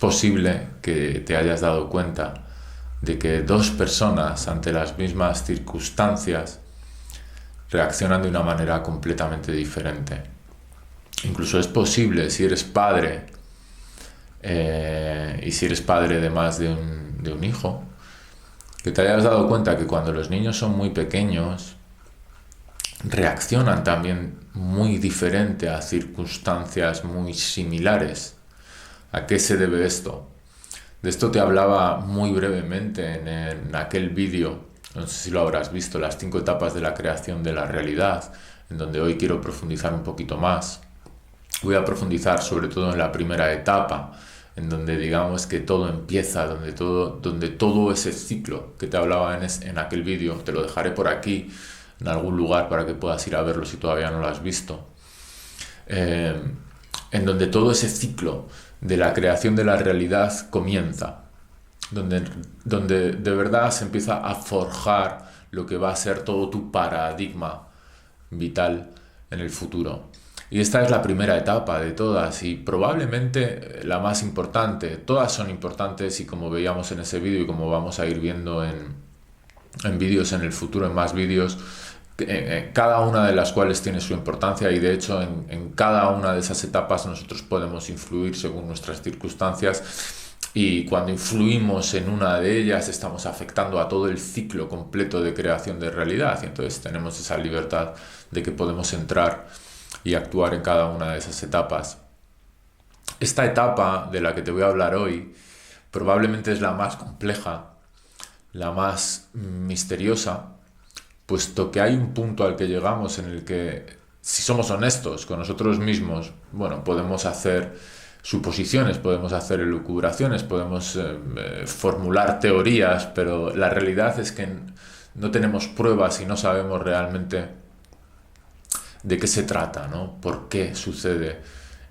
posible que te hayas dado cuenta de que dos personas ante las mismas circunstancias reaccionan de una manera completamente diferente. Incluso es posible, si eres padre, y si eres padre de más de un hijo, que te hayas dado cuenta que cuando los niños son muy pequeños, reaccionan también muy diferente a circunstancias muy similares. ¿A qué se debe esto? De esto te hablaba muy brevemente en aquel vídeo, no sé si lo habrás visto, las 5 etapas de la creación de la realidad, en donde hoy quiero profundizar un poquito más. Voy a profundizar sobre todo en la primera etapa, en donde digamos que todo empieza, donde todo ese ciclo que te hablaba en aquel vídeo, te lo dejaré por aquí, en algún lugar para que puedas ir a verlo si todavía no lo has visto, en donde todo ese ciclo de la creación de la realidad comienza, donde de verdad se empieza a forjar lo que va a ser todo tu paradigma vital en el futuro. Y esta es la primera etapa de todas y probablemente la más importante. Todas son importantes y como veíamos en ese vídeo y como vamos a ir viendo en vídeos en el futuro, en más vídeos, cada una de las cuales tiene su importancia y de hecho en cada una de esas etapas nosotros podemos influir según nuestras circunstancias y cuando influimos en una de ellas estamos afectando a todo el ciclo completo de creación de realidad y entonces tenemos esa libertad de que podemos entrar y actuar en cada una de esas etapas. Esta etapa de la que te voy a hablar hoy probablemente es la más compleja, la más misteriosa, puesto que hay un punto al que llegamos en el que, si somos honestos con nosotros mismos, bueno, podemos hacer suposiciones, podemos hacer elucubraciones, podemos formular teorías, pero la realidad es que no tenemos pruebas y no sabemos realmente de qué se trata, ¿no? ¿Por qué sucede?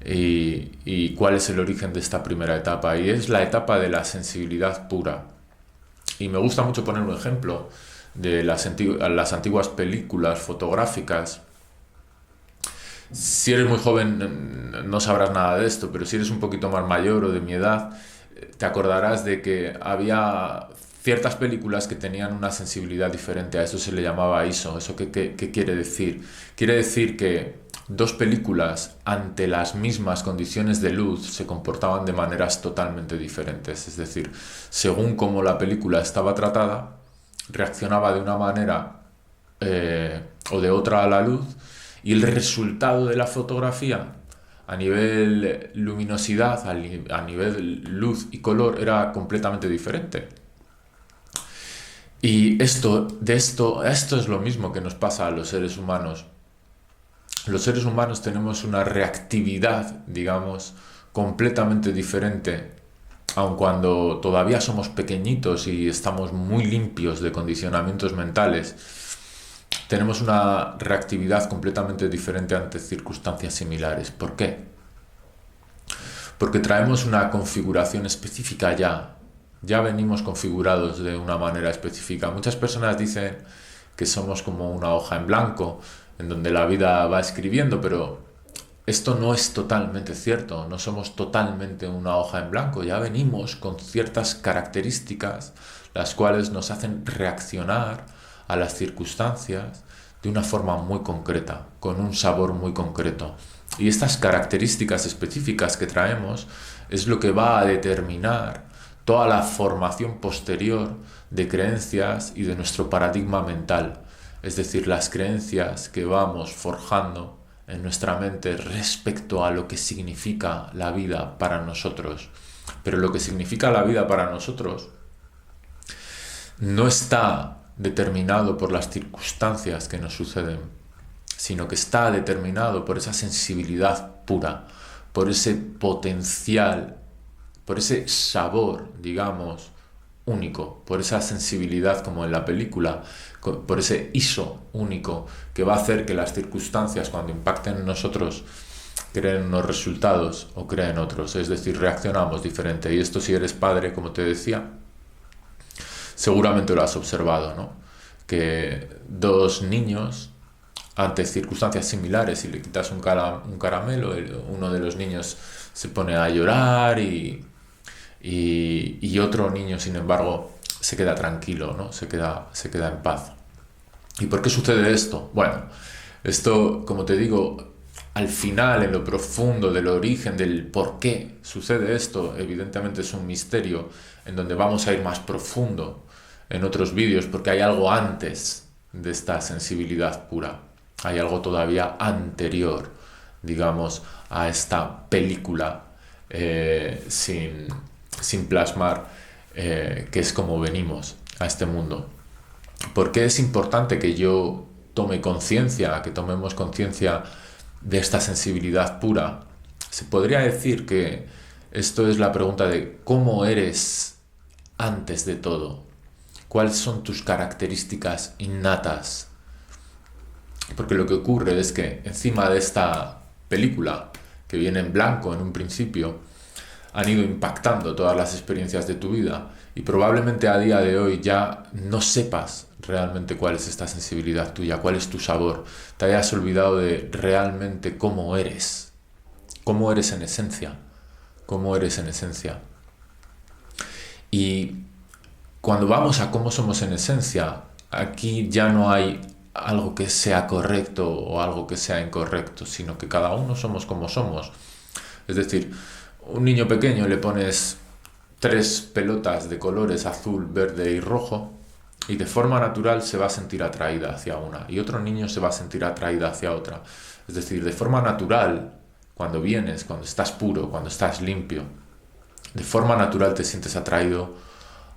Y cuál es el origen de esta primera etapa. Y es la etapa de la sensibilidad pura. Y me gusta mucho poner un ejemplo de las antiguas películas fotográficas. Si eres muy joven no sabrás nada de esto, pero si eres un poquito más mayor o de mi edad, te acordarás de que había ciertas películas que tenían una sensibilidad diferente. A eso se le llamaba ISO. ¿Eso qué quiere decir? Quiere decir que dos películas ante las mismas condiciones de luz se comportaban de maneras totalmente diferentes. Es decir, según cómo la película estaba tratada, reaccionaba de una manera o de otra a la luz y el resultado de la fotografía a nivel luminosidad, a nivel luz y color era completamente diferente. Y esto es lo mismo que nos pasa a los seres humanos. Los seres humanos tenemos una reactividad, digamos, completamente diferente, aun cuando todavía somos pequeñitos y estamos muy limpios de condicionamientos mentales, tenemos una reactividad completamente diferente ante circunstancias similares. ¿Por qué? Porque traemos una configuración específica ya venimos configurados de una manera específica. Muchas personas dicen que somos como una hoja en blanco, en donde la vida va escribiendo, pero esto no es totalmente cierto, no somos totalmente una hoja en blanco, ya venimos con ciertas características, las cuales nos hacen reaccionar a las circunstancias de una forma muy concreta, con un sabor muy concreto. Y estas características específicas que traemos es lo que va a determinar toda la formación posterior de creencias y de nuestro paradigma mental, es decir, las creencias que vamos forjando en nuestra mente respecto a lo que significa la vida para nosotros. Pero lo que significa la vida para nosotros no está determinado por las circunstancias que nos suceden, sino que está determinado por esa sensibilidad pura, por ese potencial, por ese sabor, digamos, único, por esa sensibilidad como en la película, por ese ISO único que va a hacer que las circunstancias cuando impacten en nosotros creen unos resultados o creen otros, es decir, reaccionamos diferente. Y esto, si eres padre, como te decía, seguramente lo has observado, ¿no? Que dos niños ante circunstancias similares, si le quitas un caramelo, uno de los niños se pone a llorar y y otro niño, sin embargo, se queda tranquilo, ¿no? Se queda en paz. ¿Y por qué sucede esto? Bueno, esto, como te digo, al final, en lo profundo del origen del por qué sucede esto, evidentemente es un misterio en donde vamos a ir más profundo en otros vídeos, porque hay algo antes de esta sensibilidad pura. Hay algo todavía anterior, digamos, a esta película sin plasmar, que es como venimos a este mundo. ¿Por qué es importante que yo tome conciencia, que tomemos conciencia de esta sensibilidad pura? Se podría decir que esto es la pregunta de cómo eres antes de todo. ¿Cuáles son tus características innatas? Porque lo que ocurre es que encima de esta película, que viene en blanco en un principio, han ido impactando todas las experiencias de tu vida y probablemente a día de hoy ya no sepas realmente cuál es esta sensibilidad tuya, cuál es tu sabor, te hayas olvidado de realmente cómo eres en esencia, cómo eres en esencia. Y cuando vamos a cómo somos en esencia, aquí ya no hay algo que sea correcto o algo que sea incorrecto, sino que cada uno somos como somos. Es decir, un niño pequeño le pones 3 pelotas de colores azul, verde y rojo y de forma natural se va a sentir atraída hacia una y otro niño se va a sentir atraída hacia otra. Es decir, de forma natural, cuando vienes, cuando estás puro, cuando estás limpio, de forma natural te sientes atraído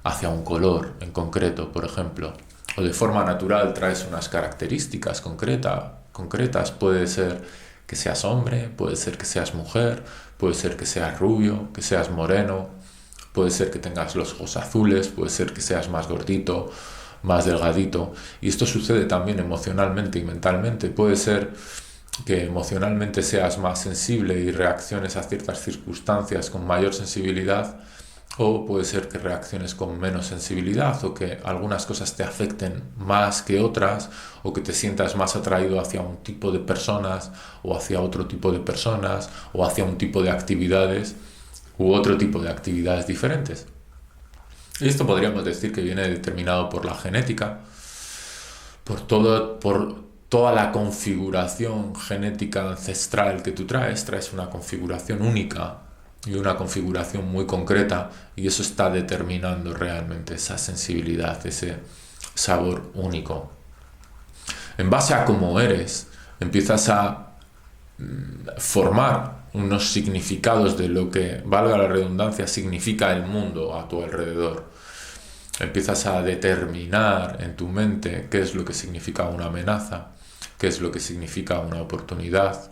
hacia un color en concreto, por ejemplo, o de forma natural traes unas características concretas. Puede ser que seas hombre, puede ser que seas mujer, puede ser que seas rubio, que seas moreno, puede ser que tengas los ojos azules, puede ser que seas más gordito, más delgadito. Y esto sucede también emocionalmente y mentalmente. Puede ser que emocionalmente seas más sensible y reacciones a ciertas circunstancias con mayor sensibilidad, o puede ser que reacciones con menos sensibilidad, o que algunas cosas te afecten más que otras, o que te sientas más atraído hacia un tipo de personas o hacia otro tipo de personas, o hacia un tipo de actividades u otro tipo de actividades diferentes. Y esto podríamos decir que viene determinado por la genética, por toda la configuración genética ancestral que tú traes una configuración única y una configuración muy concreta, y eso está determinando realmente esa sensibilidad, ese sabor único. En base a cómo eres, empiezas a formar unos significados de lo que, valga la redundancia, significa el mundo a tu alrededor. Empiezas a determinar en tu mente qué es lo que significa una amenaza, qué es lo que significa una oportunidad,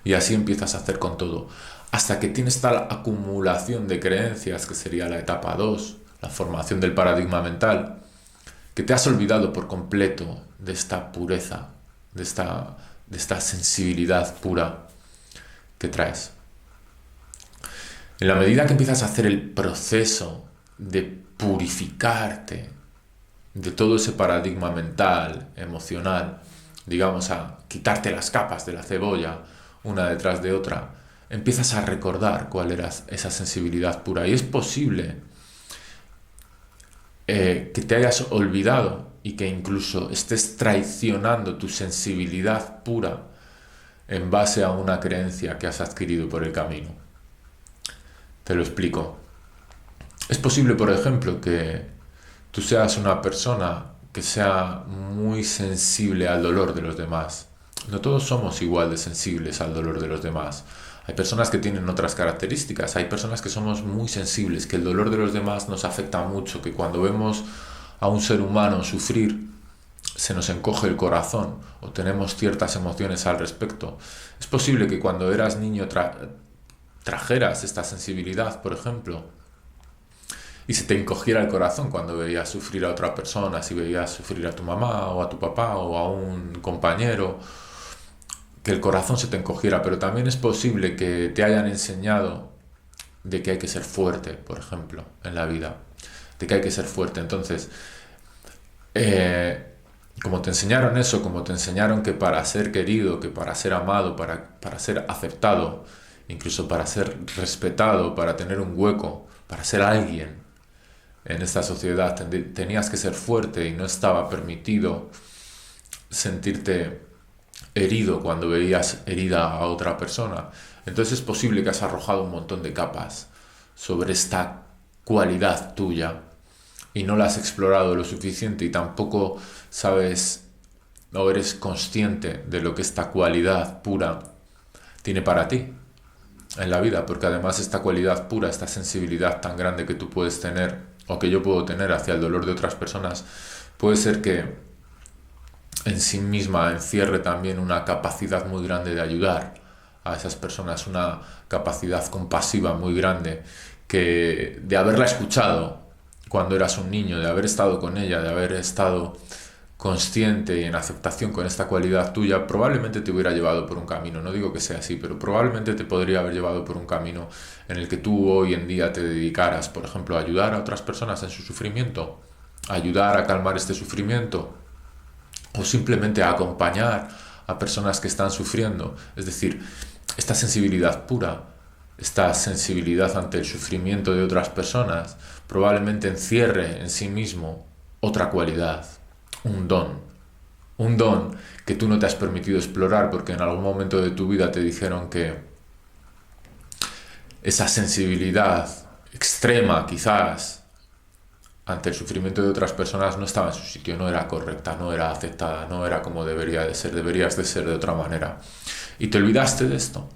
y así empiezas a hacer con todo, hasta que tienes tal acumulación de creencias, que sería la etapa 2, la formación del paradigma mental, que te has olvidado por completo de esta pureza, de esta sensibilidad pura que traes. En la medida que empiezas a hacer el proceso de purificarte de todo ese paradigma mental, emocional, digamos, a quitarte las capas de la cebolla una detrás de otra, empiezas a recordar cuál era esa sensibilidad pura. Y es posible que te hayas olvidado y que incluso estés traicionando tu sensibilidad pura en base a una creencia que has adquirido por el camino. Te lo explico. Es posible, por ejemplo, que tú seas una persona que sea muy sensible al dolor de los demás. No todos somos igual de sensibles al dolor de los demás. Hay personas que tienen otras características, hay personas que somos muy sensibles, que el dolor de los demás nos afecta mucho, que cuando vemos a un ser humano sufrir se nos encoge el corazón o tenemos ciertas emociones al respecto. Es posible que cuando eras niño trajeras esta sensibilidad, por ejemplo, y se te encogiera el corazón cuando veías sufrir a otra persona, si veías sufrir a tu mamá o a tu papá o a un compañero, que el corazón se te encogiera. Pero también es posible que te hayan enseñado de que hay que ser fuerte, por ejemplo, en la vida, de que hay que ser fuerte. Entonces, como te enseñaron eso, como te enseñaron que para ser querido, que para ser amado, para ser aceptado, incluso para ser respetado, para tener un hueco, para ser alguien en esta sociedad, tenías que ser fuerte y no estaba permitido sentirte herido cuando veías herida a otra persona. Entonces es posible que has arrojado un montón de capas sobre esta cualidad tuya y no la has explorado lo suficiente y tampoco sabes o eres consciente de lo que esta cualidad pura tiene para ti en la vida, porque además esta cualidad pura, esta sensibilidad tan grande que tú puedes tener o que yo puedo tener hacia el dolor de otras personas, puede ser que en sí misma encierre también una capacidad muy grande de ayudar a esas personas, una capacidad compasiva muy grande, que de haberla escuchado cuando eras un niño, de haber estado con ella, de haber estado consciente y en aceptación con esta cualidad tuya, probablemente te hubiera llevado por un camino. No digo que sea así, pero probablemente te podría haber llevado por un camino en el que tú hoy en día te dedicaras, por ejemplo, a ayudar a otras personas en su sufrimiento, a ayudar a calmar este sufrimiento, o simplemente a acompañar a personas que están sufriendo. Es decir, esta sensibilidad pura, esta sensibilidad ante el sufrimiento de otras personas, probablemente encierre en sí mismo otra cualidad, un don que tú no te has permitido explorar porque en algún momento de tu vida te dijeron que esa sensibilidad extrema, quizás, ante el sufrimiento de otras personas no estaba en su sitio, no era correcta, no era aceptada, no era como debería de ser, deberías de ser de otra manera. Y te olvidaste de esto,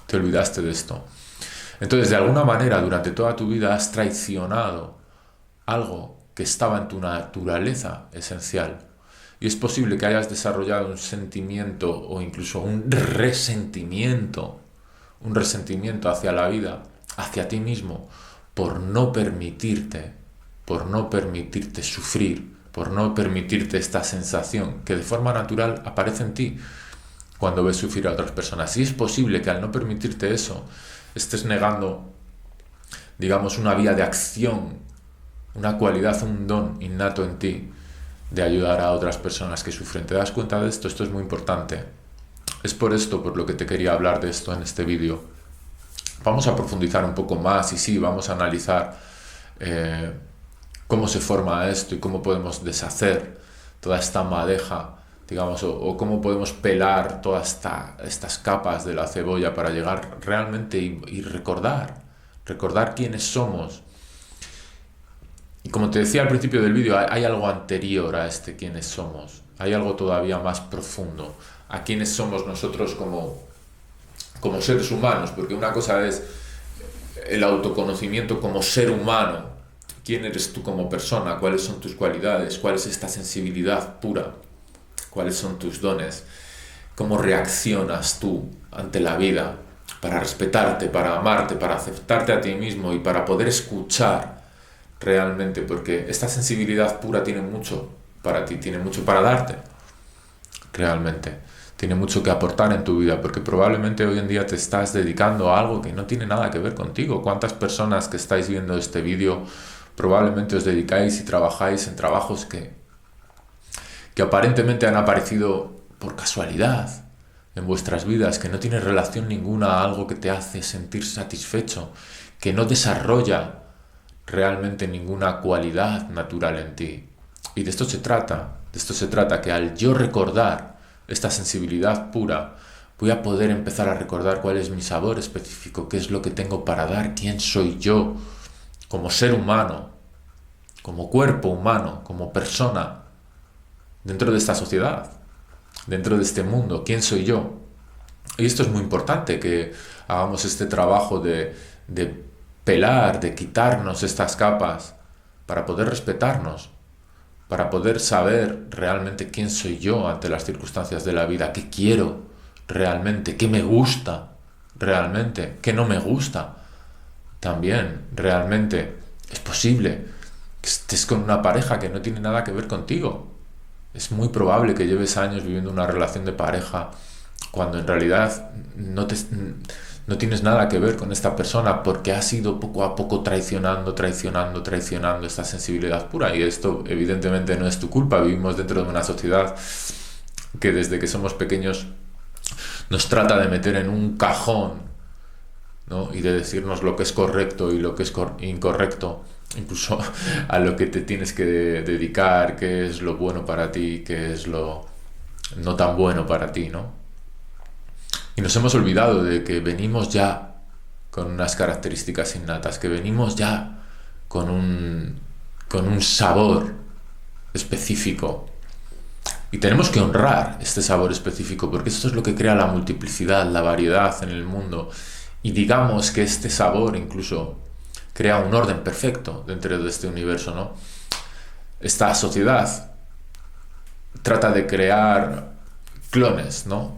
te olvidaste de esto. Entonces, de alguna manera, durante toda tu vida has traicionado algo que estaba en tu naturaleza esencial. Y es posible que hayas desarrollado un sentimiento o incluso un resentimiento hacia la vida, hacia ti mismo, por no permitirte sufrir, por no permitirte esta sensación que de forma natural aparece en ti cuando ves sufrir a otras personas. Y es posible que al no permitirte eso, estés negando, digamos, una vía de acción, una cualidad, un don innato en ti de ayudar a otras personas que sufren. ¿Te das cuenta de esto? Esto es muy importante. Es por esto por lo que te quería hablar de esto en este vídeo. Vamos a profundizar un poco más y sí, vamos a analizar cómo se forma esto y cómo podemos deshacer toda esta madeja, digamos, o cómo podemos pelar todas estas capas de la cebolla para llegar realmente y recordar quiénes somos. Y como te decía al principio del vídeo, hay algo anterior a este quiénes somos, hay algo todavía más profundo, a quiénes somos nosotros como seres humanos, porque una cosa es el autoconocimiento como ser humano, quién eres tú como persona, cuáles son tus cualidades, cuál es esta sensibilidad pura, cuáles son tus dones, cómo reaccionas tú ante la vida para respetarte, para amarte, para aceptarte a ti mismo y para poder escuchar realmente, porque esta sensibilidad pura tiene mucho para ti, tiene mucho para darte, realmente, tiene mucho que aportar en tu vida, porque probablemente hoy en día te estás dedicando a algo que no tiene nada que ver contigo. ¿Cuántas personas que estáis viendo este vídeo probablemente os dedicáis y trabajáis en trabajos que aparentemente han aparecido por casualidad en vuestras vidas, que no tiene relación ninguna a algo que te hace sentir satisfecho, que no desarrolla realmente ninguna cualidad natural en ti? Y de esto se trata, que al yo recordar esta sensibilidad pura, voy a poder empezar a recordar cuál es mi sabor específico, qué es lo que tengo para dar, quién soy yo como ser humano, como cuerpo humano, como persona, dentro de esta sociedad, dentro de este mundo, quién soy yo. Y esto es muy importante, que hagamos este trabajo de pelar, de quitarnos estas capas para poder respetarnos, para poder saber realmente quién soy yo ante las circunstancias de la vida, qué quiero realmente, qué me gusta realmente, qué no me gusta también realmente. Es posible que estés con una pareja que no tiene nada que ver contigo. Es muy probable que lleves años viviendo una relación de pareja cuando en realidad no tienes nada que ver con esta persona, porque has ido poco a poco traicionando esta sensibilidad pura. Y esto evidentemente no es tu culpa. Vivimos dentro de una sociedad que desde que somos pequeños nos trata de meter en un cajón ¿no? Y de decirnos lo que es correcto y lo que es incorrecto, incluso a lo que te tienes que dedicar, qué es lo bueno para ti, qué es lo no tan bueno para ti, ¿no? Y nos hemos olvidado de que venimos ya con unas características innatas, que venimos ya con un sabor específico. Y tenemos que honrar este sabor específico, porque esto es lo que crea la multiplicidad, la variedad en el mundo. Y digamos que este sabor incluso crea un orden perfecto dentro de este universo, ¿no? Esta sociedad trata de crear clones, ¿no?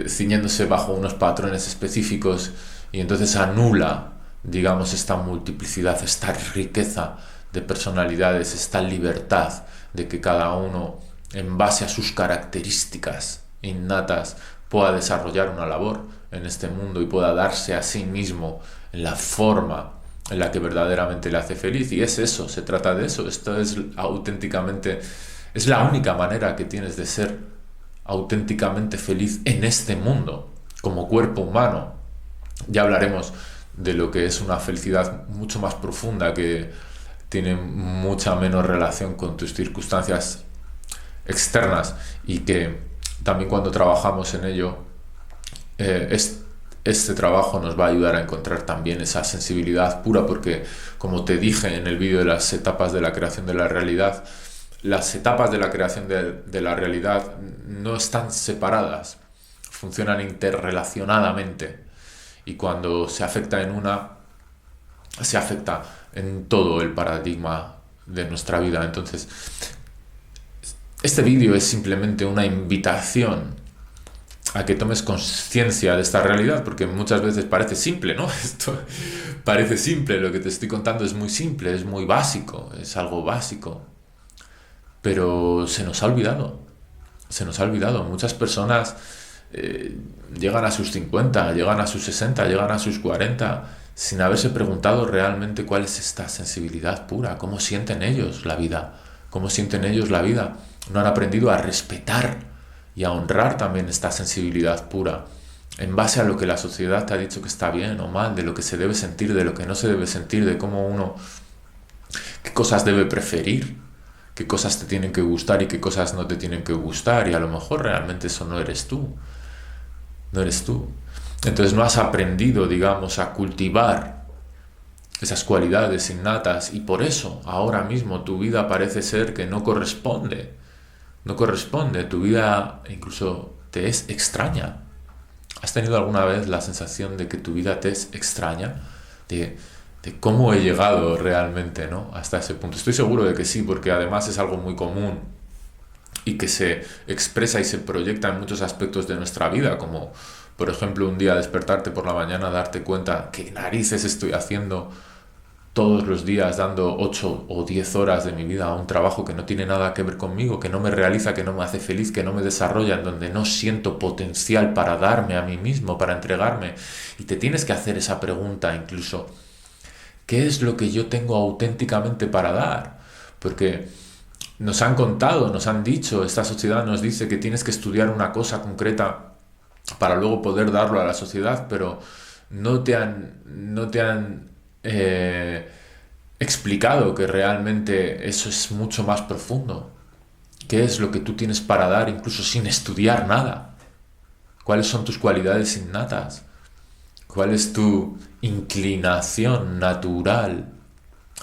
Ciñéndose bajo unos patrones específicos, y entonces anula, digamos, esta multiplicidad, esta riqueza de personalidades, esta libertad de que cada uno, en base a sus características innatas, pueda desarrollar una labor en este mundo y pueda darse a sí mismo en la forma en la que verdaderamente le hace feliz. Y es eso, se trata de eso. Esto es auténticamente, es la única manera que tienes de ser auténticamente feliz en este mundo, como cuerpo humano. Ya hablaremos de lo que es una felicidad mucho más profunda, que tiene mucha menos relación con tus circunstancias externas, y que también cuando trabajamos en ello, este trabajo nos va a ayudar a encontrar también esa sensibilidad pura, porque como te dije en el vídeo de las etapas de la creación de la realidad, las etapas de la creación de la realidad no están separadas, funcionan interrelacionadamente, y cuando se afecta en una, se afecta en todo el paradigma de nuestra vida. Entonces, este vídeo es simplemente una invitación a que tomes conciencia de esta realidad, porque muchas veces parece simple, ¿no? Esto parece simple, lo que te estoy contando es muy simple, es muy básico, es algo básico, pero se nos ha olvidado, se nos ha olvidado. Muchas personas llegan a sus 50, llegan a sus 60, llegan a sus 40, sin haberse preguntado realmente cuál es esta sensibilidad pura, cómo sienten ellos la vida, cómo sienten ellos la vida. No han aprendido a respetar y a honrar también esta sensibilidad pura, en base a lo que la sociedad te ha dicho que está bien o mal, de lo que se debe sentir, de lo que no se debe sentir, de cómo uno, qué cosas debe preferir, qué cosas te tienen que gustar y qué cosas no te tienen que gustar, y a lo mejor realmente eso no eres tú, no eres tú. Entonces no has aprendido, digamos, a cultivar esas cualidades innatas, y por eso ahora mismo tu vida parece ser que no corresponde, no corresponde, tu vida incluso te es extraña. ¿Has tenido alguna vez la sensación de que tu vida te es extraña? De cómo he llegado realmente, ¿no?, hasta ese punto. Estoy seguro de que sí, porque además es algo muy común y que se expresa y se proyecta en muchos aspectos de nuestra vida, como por ejemplo un día despertarte por la mañana, darte cuenta qué narices estoy haciendo todos los días, dando 8 o 10 horas de mi vida a un trabajo que no tiene nada que ver conmigo, que no me realiza, que no me hace feliz, que no me desarrolla, en donde no siento potencial para darme a mí mismo, para entregarme. Y te tienes que hacer esa pregunta incluso: ¿qué es lo que yo tengo auténticamente para dar? Porque nos han contado, nos han dicho, esta sociedad nos dice que tienes que estudiar una cosa concreta para luego poder darlo a la sociedad, pero no te han explicado que realmente eso es mucho más profundo. ¿Qué es lo que tú tienes para dar incluso sin estudiar nada? ¿Cuáles son tus cualidades innatas? ¿Cuál es tu inclinación natural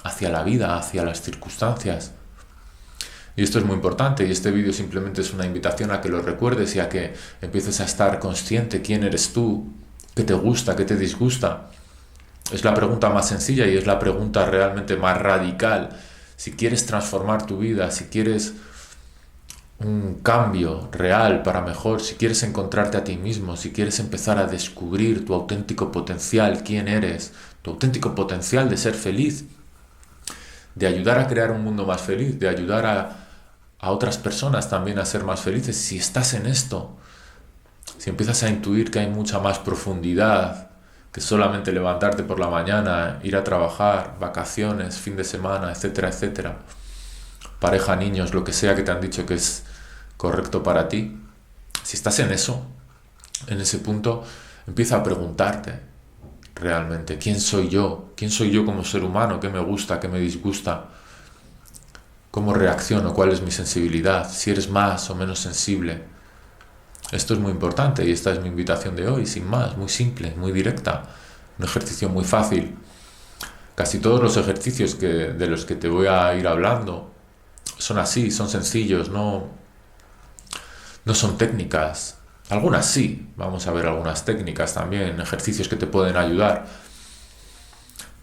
hacia la vida, hacia las circunstancias? Y esto es muy importante, y este vídeo simplemente es una invitación a que lo recuerdes y a que empieces a estar consciente quién eres tú, qué te gusta, qué te disgusta. Es la pregunta más sencilla y es la pregunta realmente más radical. Si quieres transformar tu vida, si quieres un cambio real para mejor, si quieres encontrarte a ti mismo, si quieres empezar a descubrir tu auténtico potencial, quién eres, tu auténtico potencial de ser feliz, de ayudar a crear un mundo más feliz, de ayudar a otras personas también a ser más felices, si estás en esto, si empiezas a intuir que hay mucha más profundidad que solamente levantarte por la mañana, ir a trabajar, vacaciones, fin de semana, etcétera, etcétera, pareja, niños, lo que sea que te han dicho que es correcto para ti, si estás en eso, en ese punto, empieza a preguntarte realmente. ¿Quién soy yo? ¿Quién soy yo como ser humano? ¿Qué me gusta? ¿Qué me disgusta? ¿Cómo reacciono? ¿Cuál es mi sensibilidad? Si eres más o menos sensible. Esto es muy importante y esta es mi invitación de hoy, sin más, muy simple, muy directa. Un ejercicio muy fácil. Casi todos los ejercicios de los que te voy a ir hablando son así, son sencillos, no son técnicas. Algunas sí, vamos a ver algunas técnicas también, ejercicios que te pueden ayudar.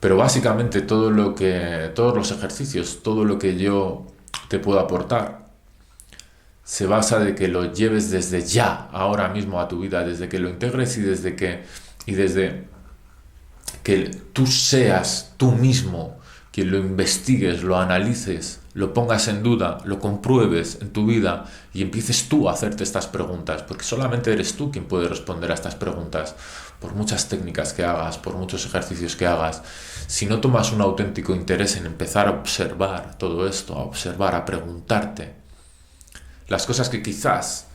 Pero básicamente todos los ejercicios, todo lo que yo te puedo aportar, se basa de que lo lleves desde ya, ahora mismo a tu vida, desde que lo integres y desde que tú seas tú mismo quien lo investigues, lo analices, lo pongas en duda, lo compruebes en tu vida y empieces tú a hacerte estas preguntas, porque solamente eres tú quien puede responder a estas preguntas, por muchas técnicas que hagas, por muchos ejercicios que hagas. Si no tomas un auténtico interés en empezar a observar todo esto, a observar, a preguntarte las cosas que quizás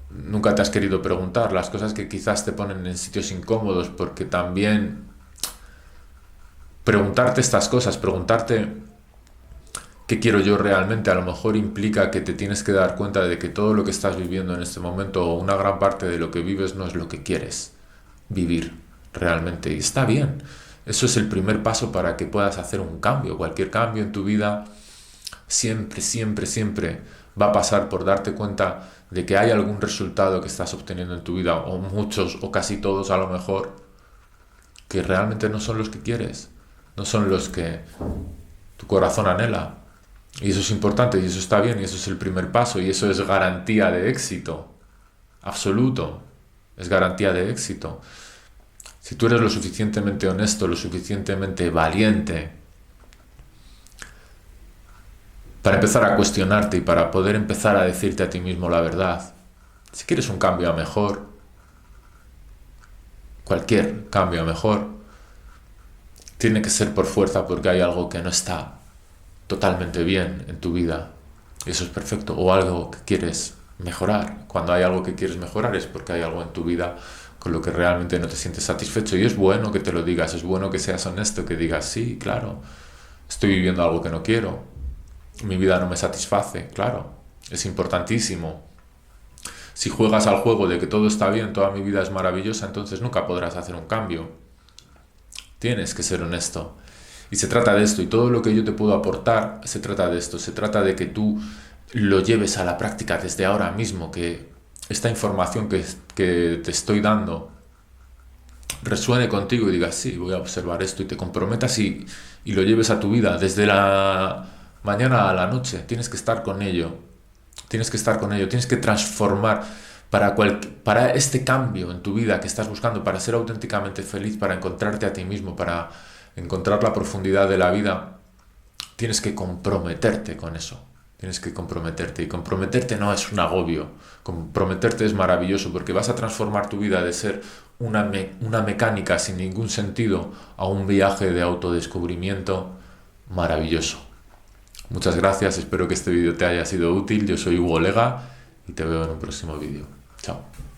nunca te has querido preguntar, las cosas que quizás te ponen en sitios incómodos, porque también preguntarte estas cosas, preguntarte qué quiero yo realmente, a lo mejor implica que te tienes que dar cuenta de que todo lo que estás viviendo en este momento, o una gran parte de lo que vives, no es lo que quieres vivir realmente. Y está bien. Eso es el primer paso para que puedas hacer un cambio. Cualquier cambio en tu vida siempre, siempre, siempre va a pasar por darte cuenta de que hay algún resultado que estás obteniendo en tu vida, o muchos, o casi todos a lo mejor, que realmente no son los que quieres, no son los que tu corazón anhela. Y eso es importante, y eso está bien, y eso es el primer paso, y eso es garantía de éxito, absoluto, es garantía de éxito. Si tú eres lo suficientemente honesto, lo suficientemente valiente, para empezar a cuestionarte y para poder empezar a decirte a ti mismo la verdad, si quieres un cambio a mejor, cualquier cambio a mejor, tiene que ser por fuerza, porque hay algo que no está totalmente bien en tu vida, y eso es perfecto, o algo que quieres mejorar. Cuando hay algo que quieres mejorar es porque hay algo en tu vida con lo que realmente no te sientes satisfecho, y es bueno que te lo digas, es bueno que seas honesto, que digas, sí, claro, estoy viviendo algo que no quiero, mi vida no me satisface, claro, es importantísimo. Si juegas al juego de que todo está bien, toda mi vida es maravillosa, entonces nunca podrás hacer un cambio. Tienes que ser honesto. Y se trata de esto, y todo lo que yo te puedo aportar se trata de esto, se trata de que tú lo lleves a la práctica desde ahora mismo, que esta información que te estoy dando resuene contigo y digas, sí, voy a observar esto, y te comprometas y lo lleves a tu vida desde la mañana a la noche. Tienes que estar con ello, tienes que estar con ello, tienes que transformar para este cambio en tu vida que estás buscando, para ser auténticamente feliz, para encontrarte a ti mismo, para encontrar la profundidad de la vida. Tienes que comprometerte con eso, tienes que comprometerte, y comprometerte no es un agobio, comprometerte es maravilloso, porque vas a transformar tu vida de ser una mecánica sin ningún sentido a un viaje de autodescubrimiento maravilloso. Muchas gracias, espero que este vídeo te haya sido útil. Yo soy Hugo Lega y te veo en un próximo vídeo. Chao.